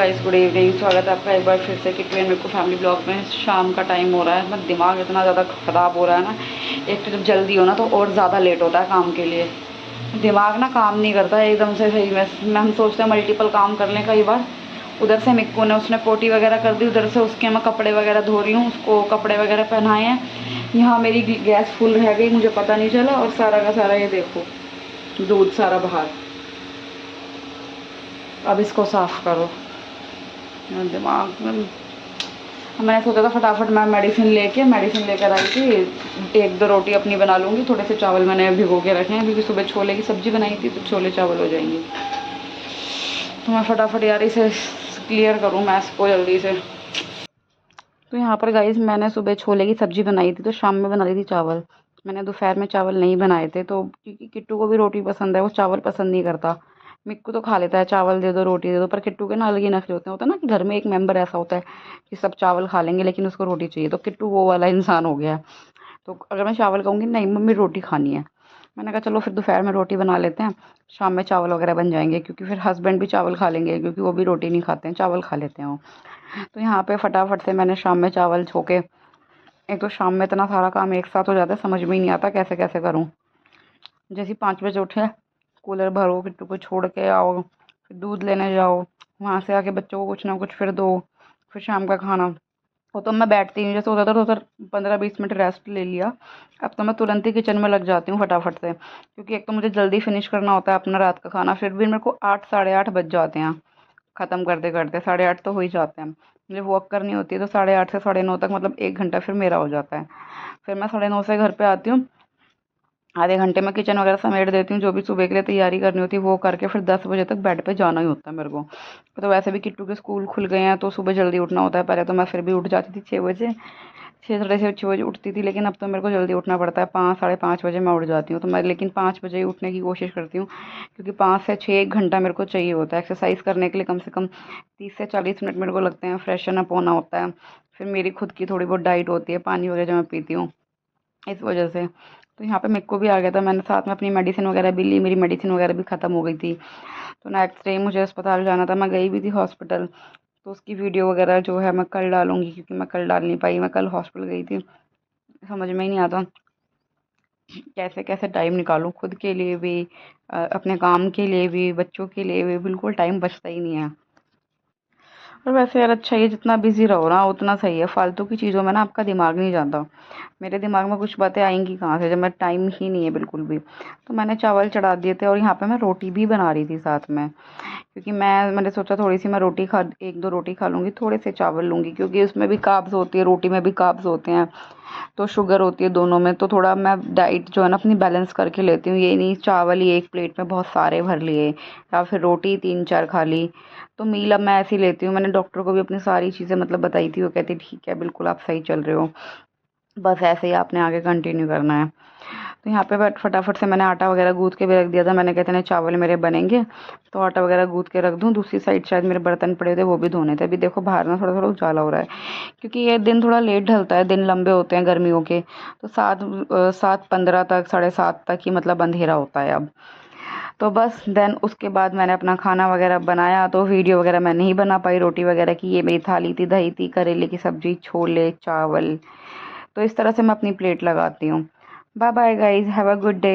Guys, good evening. स्वागत है आपका एक बार फिर से Kitu and Mikku family blog में। शाम का टाइम हो रहा है, मतलब दिमाग इतना ज़्यादा ख़राब हो रहा है ना। एक तो जब जल्दी हो ना तो और ज़्यादा लेट होता है काम के लिए। दिमाग ना काम नहीं करता है एकदम से सही में। हम सोचते हैं मल्टीपल काम कर लें कई बार। उधर से मिक्कू ने उसने पोटी वगैरह कर दी, उधर से उसके मैं कपड़े वगैरह धो रही हूँ, उसको कपड़े वगैरह पहनाए हैं। यहाँ मेरी गैस फुल रह गई, मुझे पता नहीं चला। और सारा का सारा ये देखो दूध सारा बाहर। अब इसको साफ़ करो। दिमाग में मैंने सोचा था फटाफट मैं मेडिसिन लेकर आई थी। एक दो रोटी अपनी बना लूँगी, थोड़े से चावल मैंने भिगो के रखे हैं क्योंकि सुबह छोले की सब्ज़ी बनाई थी तो छोले चावल हो जाएंगे। तो मैं फटाफट यार इसे क्लियर करूँ मैथ्स को जल्दी से। तो यहाँ पर गाइस मैंने सुबह छोले की सब्ज़ी बनाई थी तो शाम में बना ली थी चावल। मैंने दोपहर में चावल नहीं बनाए थे तो क्योंकि किट्टू को भी रोटी पसंद है, वो चावल पसंद नहीं करता। मिक्कू तो खा लेता है, चावल दे दो रोटी दे दो, पर किट्टू के ना अलग ही नखरे होते हैं। होता है ना कि घर में एक मेंबर ऐसा होता है कि सब चावल खा लेंगे लेकिन उसको रोटी चाहिए, तो किट्टू वो वाला इंसान हो गया है। तो अगर मैं चावल कहूँगी नहीं मम्मी रोटी खानी है, मैंने कहा चलो फिर दोपहर में रोटी बना लेते हैं, शाम में चावल वगैरह बन जाएंगे क्योंकि फिर हस्बैंड भी चावल खा लेंगे क्योंकि वो भी रोटी नहीं खाते हैं, चावल खा लेते हैं वो। तो यहाँ पे फटाफट से मैंने शाम में चावल छो के, एक तो शाम में इतना सारा काम एक साथ हो जाता है, समझ में ही नहीं आता कैसे कैसे करूँ। जैसे 5 बजे उठे, कूलर भरो, किट्टू को छोड़ के आओ, फिर दूध लेने जाओ, वहाँ से आके बच्चों को कुछ ना कुछ फिर दो, फिर शाम का खाना। वो तो मैं बैठती हूँ, जैसे होता था तो उधर 15-20 मिनट रेस्ट ले लिया। अब तो मैं तुरंत ही किचन में लग जाती हूँ फटाफट से, क्योंकि एक तो मुझे जल्दी फिनिश करना होता है अपना रात का खाना। फिर भी मेरे को 8 साढ़े 8 बज जाते हैं ख़त्म करते करते, 8:30 तो हो ही जाते हैं। मुझे वॉक करनी होती है तो 8:30 से 9:30 तक, मतलब 1 घंटा फिर मेरा हो जाता है। फिर मैं 9:30 से घर पे आती हूँ, आधे घंटे में किचन वगैरह समेट देती हूँ, जो भी सुबह के लिए तैयारी करनी होती है वो करके फिर 10 बजे तक बेड पे जाना ही होता है मेरे को। तो वैसे भी किट्टू के स्कूल खुल गए हैं तो सुबह जल्दी उठना होता है। पहले तो मैं फिर भी उठ जाती थी 6 बजे, 6 साढ़े 6 बजे उठती थी, लेकिन अब तो मेरे को जल्दी उठना पड़ता है। 5 साढ़े 5 बजे मैं उठ जाती हूँ, तो मैं लेकिन 5 बजे ही उठने की कोशिश करती हूँ क्योंकि 5 से 6 एक घंटा मेरे को चाहिए होता है एक्सरसाइज करने के लिए। कम से कम 30 से 40 मिनट मेरे को लगते हैं, फ्रेशन अप होना होता है। फिर मेरी खुद की थोड़ी बहुत डाइट होती है, पानी वगैरह जो मैं पीती हूँ, इस वजह से। तो यहाँ पे मेरे को भी आ गया था, मैंने साथ में अपनी मेडिसिन वगैरह भी ली, मेरी मेडिसिन वगैरह भी ख़त्म हो गई थी। तो नेक्स्ट डे मुझे अस्पताल जाना था, मैं गई भी थी हॉस्पिटल। तो उसकी वीडियो वगैरह जो है मैं कल डालूंगी क्योंकि मैं कल डाल नहीं पाई, मैं कल हॉस्पिटल गई थी। समझ में ही नहीं आता कैसे कैसे टाइम निकालूं खुद के लिए भी, अपने काम के लिए भी, बच्चों के लिए भी, बिल्कुल टाइम बचता ही नहीं है। और वैसे यार अच्छा ही है, जितना बिजी रहो ना उतना सही है। फालतू की चीज़ों में ना आपका दिमाग नहीं जाता। मेरे दिमाग में कुछ बातें आएंगी कहाँ से जब मैं टाइम ही नहीं है बिल्कुल भी। तो मैंने चावल चढ़ा दिए थे और यहाँ पे मैं रोटी भी बना रही थी साथ में, क्योंकि मैंने सोचा थोड़ी सी मैं रोटी खा, एक दो रोटी खा लूँगी, थोड़े से चावल लूँगी क्योंकि उसमें भी कार्ब्स होती है, रोटी में भी कार्ब्स होते हैं, तो शुगर होती है दोनों में। तो थोड़ा मैं डाइट जो है ना अपनी बैलेंस करके लेती हूँ, ये नहीं चावल ही एक प्लेट में बहुत सारे भर लिए या फिर रोटी 3-4 खा ली। तो मील अब मैं ऐसे ही लेती हूँ। मैंने डॉक्टर को भी अपनी सारी चीज़ें मतलब बताई थी, वो कहती ठीक है बिल्कुल आप सही चल रहे हो, बस ऐसे ही आपने आगे कंटिन्यू करना है। तो यहाँ पे बट फटाफट से मैंने आटा वगैरह गूँथ के भी रख दिया था। मैंने कहते हैं चावल मेरे बनेंगे तो आटा वगैरह गूँथ के रख दूँ। दूसरी साइड शायद मेरे बर्तन पड़े थे वो भी धोने थे। अभी देखो बाहर ना थोड़ा थोड़ा उजाला हो रहा है क्योंकि ये दिन थोड़ा लेट ढलता है, दिन लंबे होते हैं गर्मियों के। तो 7:15 तक, 7:30 तक ही मतलब अंधेरा होता है अब। तो बस देन उसके बाद मैंने अपना खाना वगैरह बनाया, तो वीडियो वगैरह मैं नहीं बना पाई रोटी वगैरह की। ये मेरी थाली थी, दही थी, करेले की सब्जी, छोले, चावल। तो इस तरह से मैं अपनी प्लेट लगाती हूँ। Bye bye guys, have a good day.